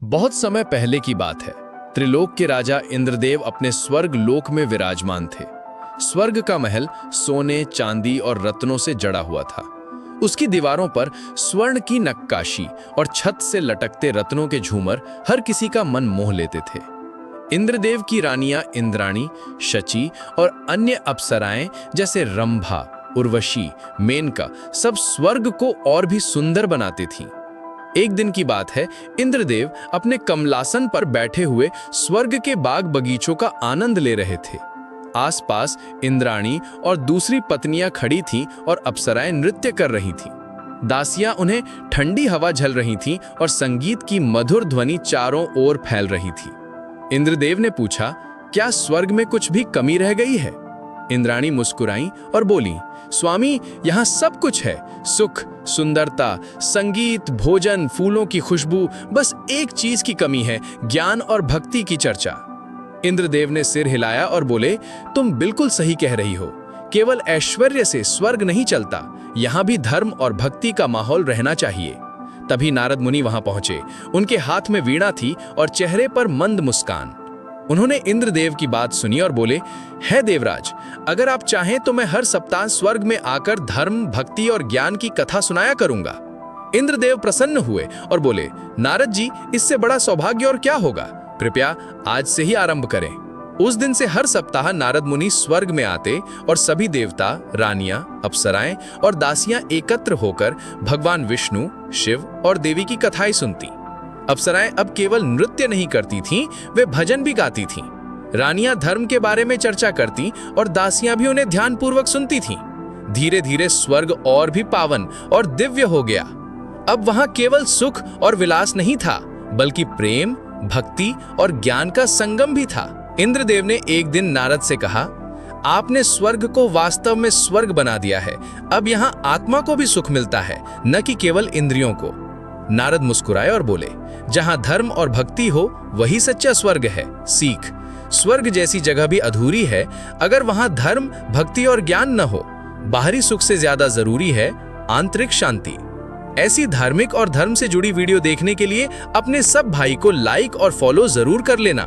बहुत समय पहले की बात है। त्रिलोक के राजा इंद्रदेव अपने स्वर्ग लोक में विराजमान थे। स्वर्ग का महल सोने, चांदी और रत्नों से जड़ा हुआ था। उसकी दीवारों पर स्वर्ण की नक्काशी और छत से लटकते रत्नों के झूमर हर किसी का मन मोह लेते थे। इंद्रदेव की रानियां इंद्राणी, शची और अन्य अप्सराएं जैसे रंभा, उर्वशी, मेनका सब स्वर्ग को और भी सुंदर बनाती थीं। एक दिन की बात है, इंद्रदेव अपने कमलासन पर बैठे हुए स्वर्ग के बाग बगीचों का आनंद ले रहे थे। आसपास इंद्राणी और दूसरी पत्नियां खड़ी थीं और अप्सराएं नृत्य कर रही थीं। दासियां उन्हें ठंडी हवा झल रही थीं और संगीत की मधुर ध्वनि चारों ओर फैल रही थी। इंद्रदेव ने पूछा, क्या स्वर्ग में कुछ भी कमी रह गई है? इंद्राणी मुस्कुराई और बोली, स्वामी, यहाँ सब कुछ है। सुख, सुंदरता, संगीत, भोजन, फूलों की खुशबू। बस एक चीज की कमी है, ज्ञान और भक्ति की चर्चा। इंद्रदेव ने सिर हिलाया और बोले, तुम बिल्कुल सही कह रही हो। केवल ऐश्वर्य से स्वर्ग नहीं चलता, यहाँ भी धर्म और भक्ति का माहौल रहना चाहिए। तभी नारद मुनि वहां पहुंचे। उनके हाथ में वीणा थी और चेहरे पर मंद मुस्कान। उन्होंने इंद्रदेव की बात सुनी और बोले, है देवराज, अगर आप चाहें तो मैं हर सप्ताह स्वर्ग में आकर धर्म, भक्ति और ज्ञान की कथा सुनाया करूंगा। इंद्रदेव प्रसन्न हुए और बोले, नारद जी, इससे बड़ा सौभाग्य और क्या होगा? कृपया आज से ही आरंभ करें। उस दिन से हर सप्ताह नारद मुनि स्वर्ग में आते और सभी देवता, रानियां, अप्सराएं और दासियां एकत्र होकर भगवान विष्णु, शिव और देवी की कथाएं सुनती। अप्सराएं अब केवल नृत्य नहीं करती थीं, वे भजन भी गाती थीं। रानियां धर्म के बारे में चर्चा करती और दासियां भी उन्हें ध्यानपूर्वक सुनती थीं। धीरे धीरे स्वर्ग और भी पावन और दिव्य हो गया। अब वहां केवल सुख और विलास नहीं था, बल्कि प्रेम, भक्ति और ज्ञान का संगम भी था। इंद्रदेव ने एक दिन नारद से कहा, आपने स्वर्ग को वास्तव में स्वर्ग बना दिया है। अब यहाँ आत्मा को भी सुख मिलता है, न कि केवल इंद्रियों को। नारद मुस्कुराए और बोले, जहां धर्म और भक्ति हो वही सच्चा स्वर्ग है। सीख, स्वर्ग जैसी जगह भी अधूरी है अगर वहां धर्म, भक्ति और ज्ञान न हो। बाहरी सुख से ज्यादा जरूरी है आंतरिक शांति। ऐसी धार्मिक और धर्म से जुड़ी वीडियो देखने के लिए अपने सब भाई को लाइक और फॉलो जरूर कर लेना।